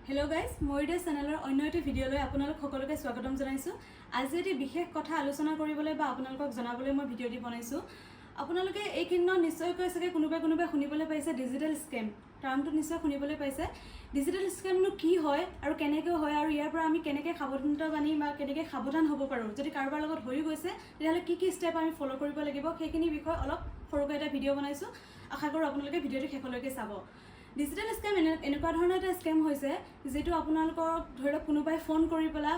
Hello guys मयুৰিদাস চেনেলৰ অন্য এটা ভিডিঅ'লৈ আপোনালোক সকলোকে স্বাগতম জনাইছো। আজি এটি বিশেষ কথা আলোচনা কৰিবলৈ বা আপোনালোকক জনাবলৈ মই ভিডিঅ'টি বনাইছো। আপোনালোকে এই কিন্ন নিশ্চয়কৈ চাগে কোনোবাই শুনিবলৈ পাইছে ডিজিটেল স্কেম টাৰ্মটো নিশ্চয় শুনিবলৈ পাইছে। ডিজিটেল স্কেমনো কি হয় আৰু কেনেকৈ হয় আৰু ইয়াৰ পৰা আমি কেনেকৈ সাৱধানতা বানি বা কেনেকৈ সাৱধান হ'ব পাৰোঁ, যদি কাৰোবাৰ লগত হৈ গৈছে তেতিয়াহ'লে কি ষ্টেপ আমি ফ'ল' কৰিব লাগিব সেইখিনি বিষয়ে অলপ সৰুকৈ এটা ভিডিঅ' বনাইছো। আশা কৰোঁ আপোনালোকে ভিডিঅ'টো শেষলৈকে চাব। ডিজিটেল স্কেম এনেকুৱা ধৰণৰ এটা স্কেম হৈছে যেটো আপোনালোকৰ ধৰি লওক কোনোবাই ফোন কৰি পেলাই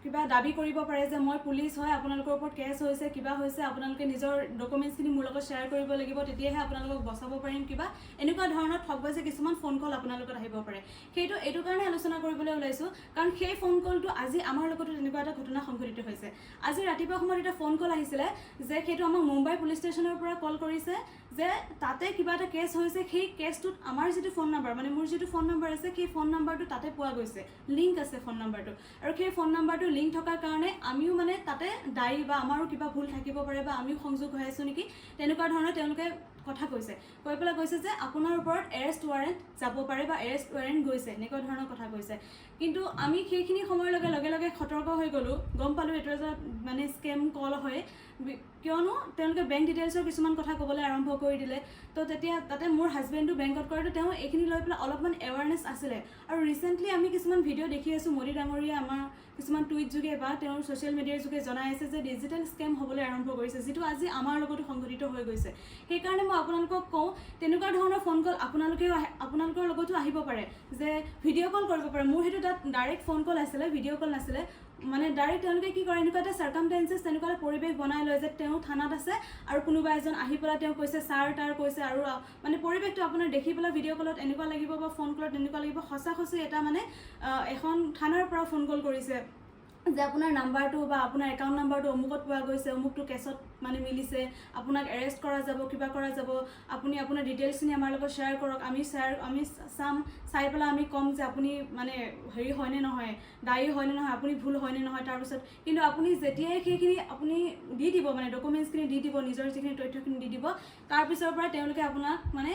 কিবা দাবী কৰিব পাৰে যে মই পুলিচ হয়, আপোনালোকৰ ওপৰত কেছ হৈছে, কিবা হৈছে, আপোনালোকে নিজৰ ডকুমেণ্টছখিনি মোৰ লগত শ্বেয়াৰ কৰিব লাগিব, তেতিয়াহে আপোনালোকক বচাব পাৰিম, কিবা এনেকুৱা ধৰণৰ ঠগবাজি কিছুমান ফোন কল আপোনালোকত আহিব পাৰে। সেইটো এইটো কাৰণে আলোচনা কৰিবলৈ ওলাইছোঁ কাৰণ সেই ফোন কলটো আজি আমাৰ লগতো তেনেকুৱা এটা ঘটনা সংঘটিত হৈছে। আজি ৰাতিপুৱা সময়ত এটা ফোন কল আহিছিলে যে সেইটো আমাক মুম্বাই পুলিচ ষ্টেচনৰ পৰা কল কৰিছে যে তাতে কিবা এটা কেছ হৈছে, সেই কেছটোত আমাৰ যিটো ফোন নাম্বাৰ মানে মোৰ যিটো ফোন নাম্বাৰ আছে সেই ফোন নাম্বাৰটো তাতে পোৱা গৈছে, লিংক আছে ফোন নাম্বাৰটো, আৰু সেই ফোন নাম্বাৰটো লিংক থকাৰ কাৰণে আমিও মানে তাতে দায়ী বা আমাৰো কিবা ভুল থাকিব পাৰে বা আমিও সংযোগ হৈ আছোঁ নেকি তেনেকুৱা ধৰণৰ তেওঁলোকে কথা কৈছে। কৈ পেলাই কৈছে যে আপোনাৰ ওপৰত এৰেষ্ট ৱাৰেণ্ট যাব পাৰে বা এৰেষ্ট ৱাৰেণ্ট গৈছে, এনেকুৱা ধৰণৰ কথা কৈছে। কিন্তু আমি সেইখিনি সময়ৰ লগে লগে সতৰ্ক হৈ গ'লোঁ, গম পালোঁ এইটো এটা মানে স্কেম কল হয়, কিয়নো তেওঁলোকে বেংক ডিটেইলছৰ কিছুমান কথা ক'বলৈ আৰম্ভ কৰি দিলে। তো তেতিয়া তাতে মোৰ হাজবেণ্ডো বেংকত কৰোঁতে তেওঁ এইখিনি লৈ পেলাই অলপমান এৱাৰনেছ আছিলে। আৰু ৰিচেণ্টলি আমি কিছুমান ভিডিঅ' দেখি আছোঁ, মোদী ডাঙৰীয়া আমাৰ কিছুমান টুইট যোগে বা তেওঁৰ ছ'চিয়েল মিডিয়াৰ যোগে জনাই আছে যে ডিজিটেল স্কেম হ'বলৈ আৰম্ভ কৰিছে, যিটো আজি আমাৰ লগতো সংঘটিত হৈ গৈছে। সেইকাৰণে মই আপোনালোকক কওঁ তেনেকুৱা ধৰণৰ ফোন কল আপোনালোকৰ লগতো আহিব পাৰে, যে ভিডিঅ' কল কৰিব পাৰে। মোৰ সেইটো তাত ডাইৰেক্ট ফোন কল আছিলে, ভিডিঅ' কল নাছিলে। মানে ডাইৰেক্ট তেওঁলোকে কি কৰে, এনেকুৱা এটা চাৰ্কামটেঞ্চেছ তেনেকুৱা এটা পৰিৱেশ বনাই লয় যে তেওঁ থানাত আছে আৰু কোনোবা এজন আহি পেলাই তেওঁ কৈছে ছাৰ তাৰ কৈছে, আৰু মানে পৰিৱেশটো আপোনাৰ দেখি পেলাই ভিডিঅ' কলত এনেকুৱা লাগিব বা ফোন কলত এনেকুৱা লাগিব সঁচা এটা মানে এখন থানাৰ পৰা ফোন কল কৰিছে যে আপোনাৰ নাম্বাৰটো বা আপোনাৰ একাউণ্ট নাম্বাৰটো অমুকত পোৱা গৈছে, অমুকটো কেছত মানে মিলিছে, আপোনাক এৰেষ্ট কৰা যাব, কিবা কৰা যাব, আপুনি আপোনাৰ ডিটেইলছখিনি আমাৰ লগত শ্বেয়াৰ কৰক, আমি চাম, চাই পেলাই আমি ক'ম যে আপুনি মানে হেৰি হয়নে নহয়, দায়ী হয়নে নহয়, আপুনি ভুল হয়নে নহয়। তাৰপিছত কিন্তু আপুনি যেতিয়াই সেইখিনি আপুনি দি দিব মানে ডকুমেণ্টছখিনি দি দিব, নিজৰ যিখিনি তথ্যখিনি দি দিব, তাৰপিছৰ পৰা তেওঁলোকে আপোনাক মানে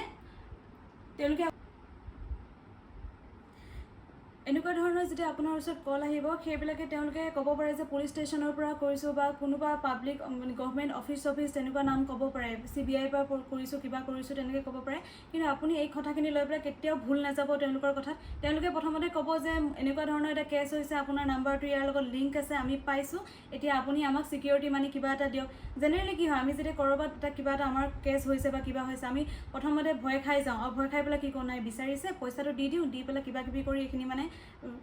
এনেকুৱা ধৰণৰ যেতিয়া আপোনাৰ ওচৰত কল আহিব সেইবিলাকে তেওঁলোকে ক'ব পাৰে যে পুলিচ ষ্টেচনৰ পৰা কৰিছোঁ বা কোনোবা পাব্লিক মানে গভৰ্ণমেণ্ট অফিচ তেনেকুৱা নাম ক'ব পাৰে, CBI পৰা কৰিছোঁ, কিবা কৰিছোঁ তেনেকৈ ক'ব পাৰে। কিন্তু আপুনি এই কথাখিনি লৈ পেলাই কেতিয়াও ভুল নাযাব তেওঁলোকৰ কথাত। তেওঁলোকে প্ৰথমতে ক'ব যে এনেকুৱা ধৰণৰ এটা কেছ হৈছে, আপোনাৰ নাম্বাৰটো ইয়াৰ লগত লিংক আছে, আমি পাইছোঁ, এতিয়া আপুনি আমাক ছিকিউৰিটি মানি কিবা এটা দিয়ক। জেনেৰেলি কি হয়, আমি যেতিয়া ক'ৰবাত কিবা এটা আমাৰ কেছ হৈছে বা কিবা হৈছে, আমি প্ৰথমতে ভয় খাই যাওঁ, আৰু ভয় খাই পেলাই কি কৰোঁ, নাই বিচাৰিছে পইচাটো দি দিওঁ, দি পেলাই কিবা কিবি কৰি এইখিনি মানে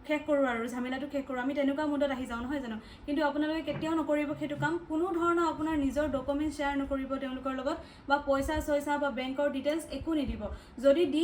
শেষ কৰোঁ আৰু ঝামেলাটো শেষ কৰোঁ, আমি তেনেকুৱা মুডত আহি যাওঁ, নহয় জানো? কিন্তু আপোনালোকে কেতিয়াও নকৰিব সেইটো কাম। কোনো ধৰণৰ আপোনাৰ নিজৰ ডকুমেণ্টছ শ্বেয়াৰ নকৰিব তেওঁলোকৰ লগত, বা পইচা বা বেংকৰ ডিটেইলছ একো নিদিব। যদি দি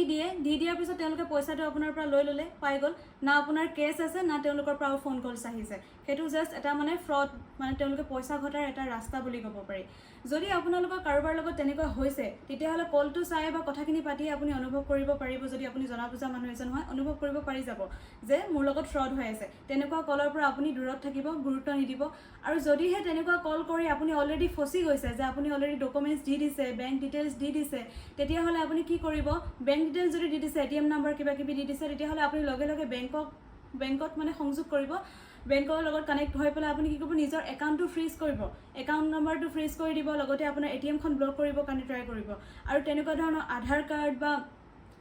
দিয়াৰ পিছত তেওঁলোকে পইচাটো আপোনাৰ পৰা লৈ ল'লে, পাই গ'ল, না আপোনাৰ কেছ আছে না তেওঁলোকৰ পৰা ফোন কলছ আহিছে, সেইটো জাষ্ট এটা মানে ফ্ৰড, মানে তেওঁলোকে পইচা ঘটাৰ এটা ৰাস্তা বুলি ক'ব পাৰি। যদি আপোনালোকৰ কাৰোবাৰ লগত তেনেকুৱা হৈছে তেতিয়াহ'লে কলটো চাই বা কথাখিনি পাতি আপুনি অনুভৱ কৰিব পাৰিব, যদি আপুনি জনা বুজা মানুহ এজন হয়, অনুভৱ কৰিব পাৰি যাব যে মোৰ লগত ফ্ৰড হৈ আছে। তেনেকুৱা কলৰ পৰা আপুনি দূৰত থাকিব, গুৰুত্ব নিদিব। আৰু যদিহে তেনেকুৱা কল কৰি আপুনি অলৰেডি ফচি গৈছে, যে আপুনি অলৰেডি ডকুমেণ্টছ দি দিছে, বেংক ডিটেইলছ দি দিছে, তেতিয়াহ'লে আপুনি কি কৰিব, বেংক ডিটেইলছ যদি দি দিছে, ATM নাম্বাৰ কিবা কিবি দি দিছে, তেতিয়াহ'লে আপুনি লগে বেংকত মানে সংযোগ কৰিব, বেংকৰ লগত কানেক্ট হৈ পেলাই আপুনি কি কৰিব, নিজৰ একাউণ্টটো ফ্ৰিজ কৰিব, একাউণ্ট নাম্বাৰটো ফ্ৰিজ কৰি দিব, লগতে আপোনাৰ ATMখন ব্লক কৰিবৰ কাৰণে ট্ৰাই কৰিব। আৰু তেনেকুৱা ধৰণৰ আধাৰ কাৰ্ড বা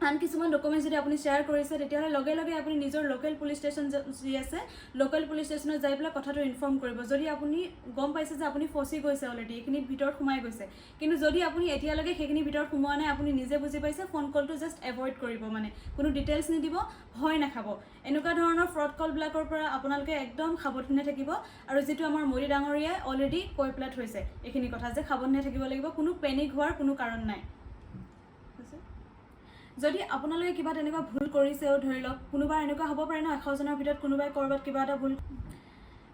আন কিছুমান ডকুমেণ্টছ যদি আপুনি শ্বেয়াৰ কৰিছে, তেতিয়াহ'লে লগে আপুনি নিজৰ লোকেল পুলিচ ষ্টেচন যি আছে, লোকেল পুলিচ ষ্টেচনত যাই পেলাই কথাটো ইনফৰ্ম কৰিব। যদি আপুনি গম পাইছে যে আপুনি ফচি গৈছে, অলৰেডি এইখিনিৰ ভিতৰত সোমাই গৈছে, কিন্তু যদি আপুনি এতিয়ালৈকে সেইখিনি ভিতৰত সোমোৱা নাই, আপুনি নিজে বুজি পাইছে, ফোন কলটো জাষ্ট এভইড কৰিব, মানে কোনো ডিটেইলছ নিদিব, ভয় নাখাব। এনেকুৱা ধৰণৰ ফ্ৰড কলবিলাকৰ পৰা আপোনালোকে একদম সাৱধানে থাকিব। আৰু যিটো আমাৰ মোদী ডাঙৰীয়াই অলৰেডি কৈ পেলাই থৈছে এইখিনি কথা, যে সাৱধানে থাকিব লাগিব, কোনো পেনিক হোৱাৰ কোনো কাৰণ নাই। যদি আপোনালোকে কিবা তেনেকুৱা ভুল কৰিছেও, ধৰি লওক কোনোবা এনেকুৱা হ'ব পাৰে ন, 100জনৰ ভিতৰত কোনোবাই ক'ৰবাত কিবা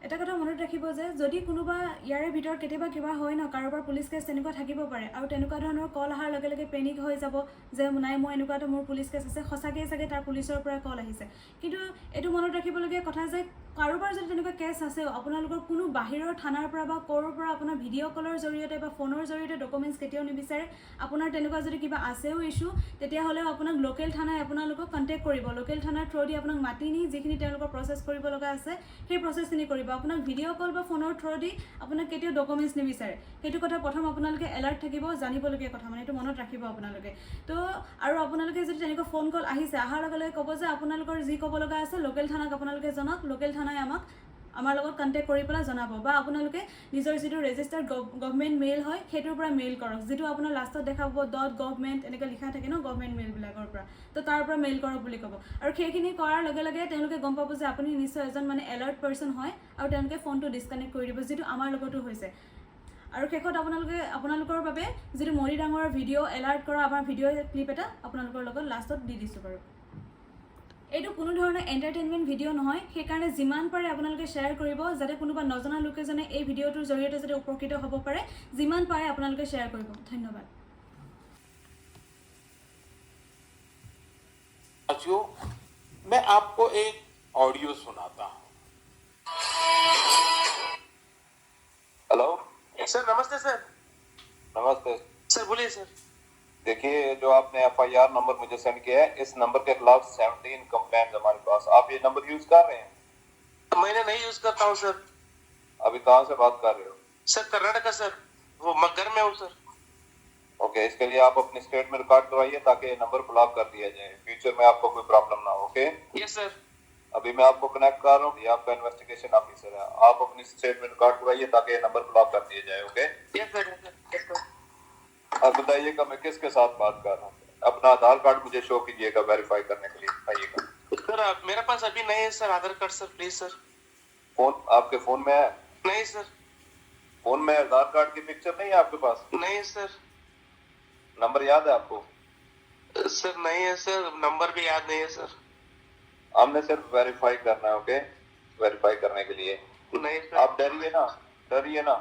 এটা এটা কথা মনত ৰাখিব যে যদি কোনোবা ইয়াৰে ভিতৰত কেতিয়াবা কিবা হয় ন, কাৰোবাৰ পুলিচ কেছ তেনেকুৱা থাকিব পাৰে, আৰু তেনেকুৱা ধৰণৰ কল অহাৰ লগে লগে পেনিক হৈ যাব যে নাই মই এনেকুৱাটো মোৰ পুলিচ কেছ আছে, সঁচাকৈ চাগে তাৰ পুলিচৰ পৰা কল আহিছে। কিন্তু এইটো মনত ৰাখিবলগীয়া কথা যে কাৰোবাৰ যদি তেনেকুৱা কেছ আছেও, আপোনালোকৰ কোনো বাহিৰৰ থানাৰ পৰা বা ক'ৰ পৰা আপোনাৰ ভিডিঅ' কলৰ জৰিয়তে বা ফোনৰ জৰিয়তে ডকুমেণ্টছ কেতিয়াও নিবিচাৰে। আপোনাৰ তেনেকুৱা যদি কিবা আছেও ইছ্যু, তেতিয়াহ'লেও আপোনাক লোকেল থানাই আপোনালোকক কণ্টেক্ট কৰিব। লোকেল থানাৰ থ্ৰু দি আপোনাক মাতি নি যিখিনি তেওঁলোকৰ প্ৰচেছ কৰিব লগা আছে সেই প্ৰচেছখিনি কৰিব। আপোনাক ভিডিঅ' কল বা ফোনৰ থ্ৰু দি আপোনাক কেতিয়াও ডকুমেণ্টছ নিবিচাৰে। সেইটো কথা প্ৰথম আপোনালোকে এলাৰ্ট থাকিব, জানিবলগীয়া কথা, মানে এইটো মনত ৰাখিব আপোনালোকে। তো আৰু আপোনালোকে যদি তেনেকুৱা ফোন কল আহিছে, অহাৰ লগে লগে ক'ব যে আপোনালোকৰ যি ক'ব লগা আছে লোকেল থানাক আপোনালোকে জনাওক, লোকেল থানাই আমাৰ লগত কণ্টেক্ট কৰি পেলাই জনাব। বা আপোনালোকে নিজৰ যিটো ৰেজিষ্টাৰ্ড গভমেণ্ট মেইল হয় সেইটোৰ পৰা মেইল কৰক, যিটো আপোনাৰ লাষ্টত দেখা পাব .gov এনেকৈ লিখা থাকে ন গভমেণ্ট মেইলবিলাকৰ পৰা, তো তাৰ পৰা মেইল কৰক বুলি ক'ব। আৰু সেইখিনি কৰাৰ লগে লগে তেওঁলোকে গম পাব যে আপুনি নিশ্চয় এজন মানে এলাৰ্ট পাৰ্চন হয়, আৰু তেওঁলোকে ফোনটো ডিছকানেক্ট কৰি দিব, যিটো আমাৰ লগতো হৈছে। আৰু শেষত আপোনালোকৰ বাবে যিটো মৰি ডাঙৰৰ ভিডিঅ' এলাৰ্ট কৰা আমাৰ ভিডিঅ' ক্লিপ এটা আপোনালোকৰ লগত লাষ্টত দি দিছোঁ বাৰু। এইটো কোনো ধৰণৰ এণ্টাৰটেইনমেণ্ট ভিডিঅ' নহয়, সেইকাৰণে যিমান পাৰে আপোনালোকে শ্বেয়াৰ কৰিব, যাতে কোনোবা নজনা লোক এজনে এই ভিডিঅ'টোৰ জৰিয়তে যাতে উপকৃত হ'ব পাৰে। যিমান পাৰে আপোনালোকে শ্বেয়াৰ কৰিব। ধন্যবাদ। मैं आपको एक ऑडियो सुनाता हूँ। हेलो सर नमस्ते सर। नमस्ते सर बोलिए सर। देखिए, जो आपने FIR नंबर मुझे सेंड किया है, इस नंबर के खिलाफ 17 कंप्लेंट हमारे पास। आप ये नंबर यूज कर रहे हैं? मैंने नहीं यूज करता हूँ सर। अभी कहाँ से बात कर रहे हो? सर कर्नाटका सर, वो मगर में हूँ सर। ओके, इसके लिए आप अपनी स्टेट में रिकॉर्ड करवाइए ताकि ये नंबर ब्लॉक कर दिया जाए, फ्यूचर में आपको कोई प्रॉब्लम ना हो। Okay, yes sir. अभी मैं आपको कनेक्ट कर रहा हूँ, ये आपका इन्वेस्टिगेशन ऑफिसर है। आप अपनी स्टेट में रिकॉर्ड करवाइए ताकि ये नंबर ब्लॉक कर दिया जाए। Okay, yes sir, yes sir. अब बताइएगा मैं किसके साथ बात कर रहा हूँ? अपना आधार कार्ड मुझे शो कीजिएगा वेरीफाई करने के लिए। बताइएगा सर मेरे पास अभी नहीं है sir Aadhaar card sir, please sir. Phone आपके फोन में है? नहीं सर। फोन में आधार कार्ड की पिक्चर नहीं है आपके पास? नहीं सर। नंबर याद है आपको? सर नहीं है सर, नंबर भी याद नहीं है सर। हमने सिर्फ वेरीफाई करना है। ओके, वेरीफाई करने के लिए नहीं सर। आप डरिए ना, डरिए ना।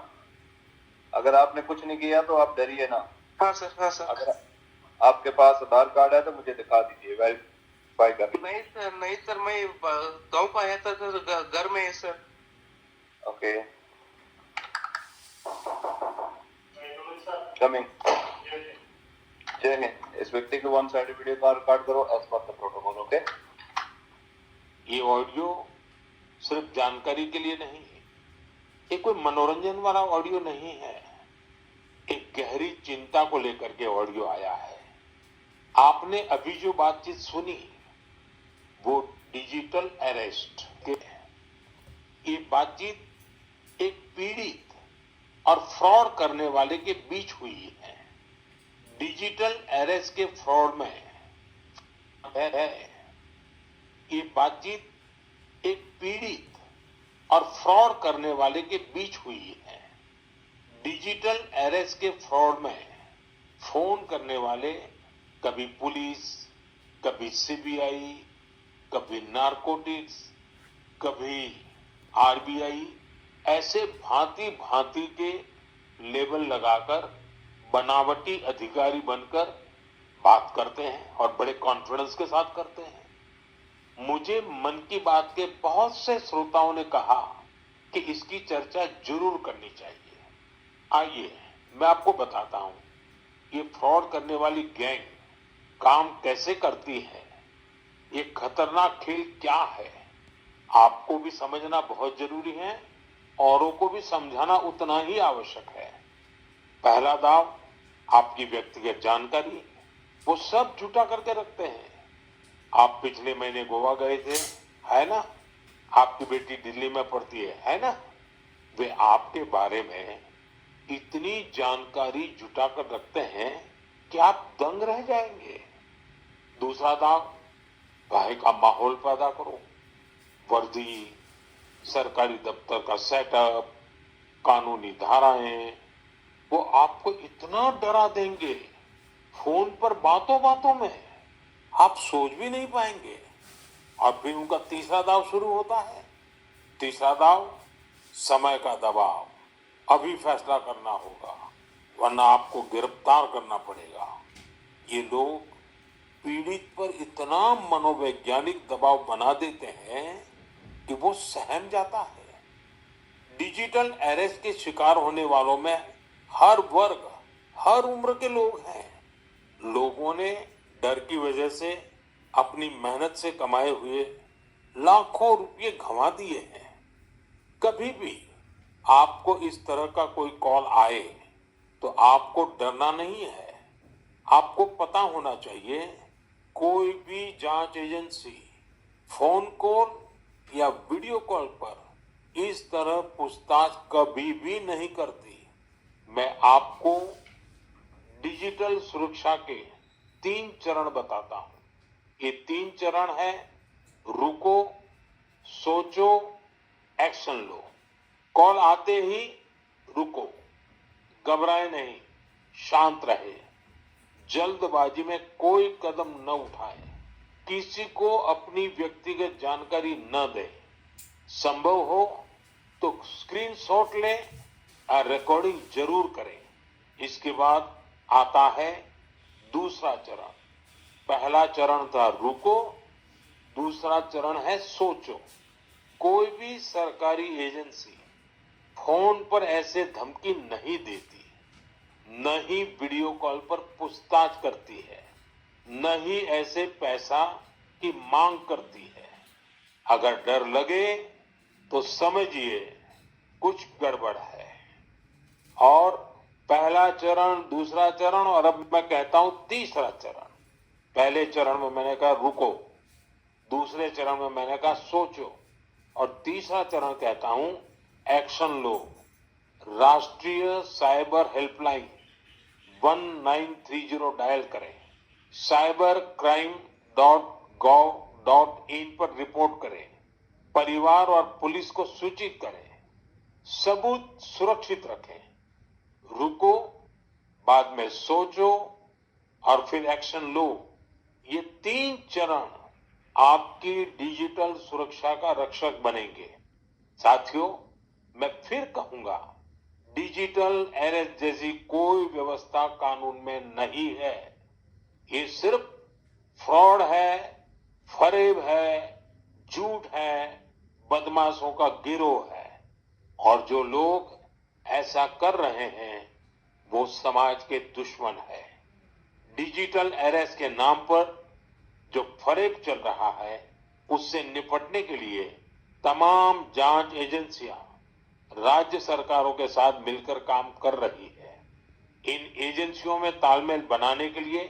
अगर आपने कुछ नहीं किया तो आप डरिए ना। हाँ सर, हाँ सर। अगर आपके पास आधार कार्ड है तो मुझे दिखा दीजिए, वेरीफाई कर। नहीं सर, नहीं सर, मैं गाँव का आया था सर, घर में है सर। Okay, coming. जय हिंद। इस व्यक्ति को वन साइड वीडियो का रिकॉर्ड करो as per the protocol. Okay, ये ऑडियो सिर्फ जानकारी के लिए नहीं है, ये कोई मनोरंजन वाला ऑडियो नहीं है, एक गहरी चिंता को लेकर के ऑडियो आया है। आपने अभी जो बातचीत सुनी वो डिजिटल अरेस्ट के, ये बातचीत एक पीड़ित और फ्रॉड करने वाले के बीच हुई है। डिजिटल अरेस्ट के फ्रॉड में है, ये बातचीत एक पीड़ित और फ्रॉड करने वाले के बीच हुई है। डिजिटल अरेस्ट के फ्रॉड में फोन करने वाले कभी पुलिस, कभी CBI, कभी नारकोटिक्स, कभी RBI, ऐसे भांति भांति के लेबल लगाकर बनावटी अधिकारी बनकर बात करते हैं और बड़े कॉन्फिडेंस के साथ करते हैं। मुझे मन की बात के बहुत से श्रोताओं ने कहा कि इसकी चर्चा जरूर करनी चाहिए। आइए मैं आपको बताता हूं ये फ्रॉड करने वाली गैंग काम कैसे करती है, ये खतरनाक खेल क्या है, आपको भी समझना बहुत जरूरी है, औरों को भी समझाना उतना ही आवश्यक है। पहला दाव आपकी व्यक्तिगत जानकारी, वो सब जुटा करके रखते हैं। आप पिछले महीने गोवा गए थे, है ना? आपकी बेटी दिल्ली में पढ़ती है ना? वे आपके बारे में इतनी जानकारी जुटा कर रखते हैं कि आप दंग रह जाएंगे। दूसरा दाव, भय का माहौल पैदा करो। वर्दी, सरकारी दफ्तर का सेटअप, कानूनी धाराएं, वो आपको इतना डरा देंगे फोन पर बातों बातों में आप सोच भी नहीं पाएंगे। और फिर उनका तीसरा दाव शुरू होता है। तीसरा दाव, समय का दबाव, अभी फैसला करना होगा वरना आपको गिरफ्तार करना पड़ेगा। ये लोग पीड़ित पर इतना मनोवैज्ञानिक दबाव बना देते हैं कि वो सहम जाता है। डिजिटल अरेस्ट के शिकार होने वालों में हर वर्ग, हर उम्र के लोग हैं। लोगों ने डर की वजह से अपनी मेहनत से कमाए हुए लाखों रुपए गंवा दिए हैं। कभी भी आपको इस तरह का कोई कॉल आए तो आपको डरना नहीं है। आपको पता होना चाहिए कोई भी जांच एजेंसी फोन कॉल या वीडियो कॉल पर इस तरह पूछताछ कभी भी नहीं करती। मैं आपको डिजिटल सुरक्षा के 3 चरण बताता हूं। ये 3 चरण है: रुको, सोचो, एक्शन लो। कॉल आते ही रुको, घबराए नहीं, शांत रहे, जल्दबाजी में कोई कदम न उठाए, किसी को अपनी व्यक्तिगत जानकारी न दे, संभव हो तो स्क्रीनशॉट ले और रिकॉर्डिंग जरूर करें। इसके बाद आता है दूसरा चरण। पहला चरण था रुको, दूसरा चरण है सोचो। कोई भी सरकारी एजेंसी फोन पर ऐसे धमकी नहीं देती, न ही वीडियो कॉल पर पूछताछ करती है, न ही ऐसे पैसा की मांग करती है। अगर डर लगे तो समझिए कुछ गड़बड़ है। और पहला चरण, दूसरा चरण और अब मैं कहता हूं तीसरा चरण। पहले चरण में मैंने कहा रुको, दूसरे चरण में मैंने कहा सोचो और तीसरा चरण कहता हूं एक्शन लो। राष्ट्रीय साइबर हेल्पलाइन 1930 डायल करें, cybercrime.gov.in पर रिपोर्ट करें, परिवार और पुलिस को सूचित करें, सबूत सुरक्षित रखें। रुको, बाद में सोचो और फिर एक्शन लो। ये 3 चरण आपकी डिजिटल सुरक्षा का रक्षक बनेंगे। साथियों, मैं फिर कहूंगा, डिजिटल अरेस्ट जैसी कोई व्यवस्था कानून में नहीं है। ये सिर्फ फ्रॉड है, फरेब है, झूठ है, बदमाशों का गिरोह है। और जो लोग ऐसा कर रहे हैं वो समाज के दुश्मन है। डिजिटल अरेस्ट के नाम पर जो फरेब चल रहा है उससे निपटने के लिए तमाम जांच एजेंसियां राज्य सरकारों के साथ मिलकर काम कर रही है। इन एजेंसियों में तालमेल बनाने के लिए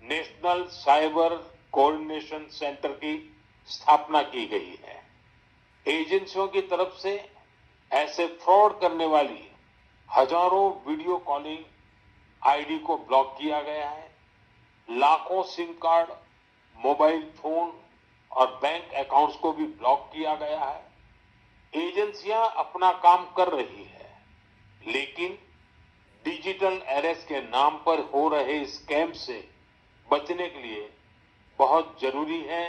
नेशनल साइबर कोऑर्डिनेशन सेंटर की स्थापना की गई है। एजेंसियों की तरफ से ऐसे फ्रॉड करने वाली हजारों वीडियो कॉलिंग आईडी को ब्लॉक किया गया है। लाखों सिम कार्ड, मोबाइल फोन और बैंक अकाउंट्स को भी ब्लॉक किया गया है। एजेंसियां अपना काम कर रही है, लेकिन डिजिटल अरेस्ट के नाम पर हो रहे स्कैम से बचने के लिए बहुत जरूरी है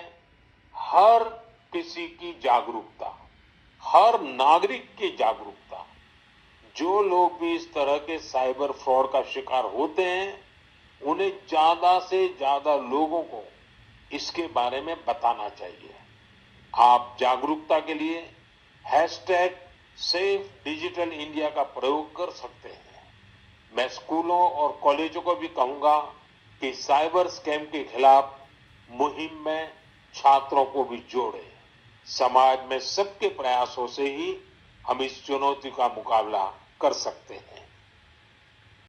हर किसी की जागरूकता, हर नागरिक की जागरूकता। जो लोग भी इस तरह के साइबर फ्रॉड का शिकार होते हैं उन्हें ज्यादा से ज्यादा लोगों को इसके बारे में बताना चाहिए। आप जागरूकता के लिए #SafeDigitalIndia का प्रयोग कर सकते हैं। मैं स्कूलों और कॉलेजों को भी कहूंगा कि साइबर स्कैम के खिलाफ मुहिम में छात्रों को भी जोड़े। समाज में सबके प्रयासों से ही हम इस चुनौती का मुकाबला कर सकते हैं।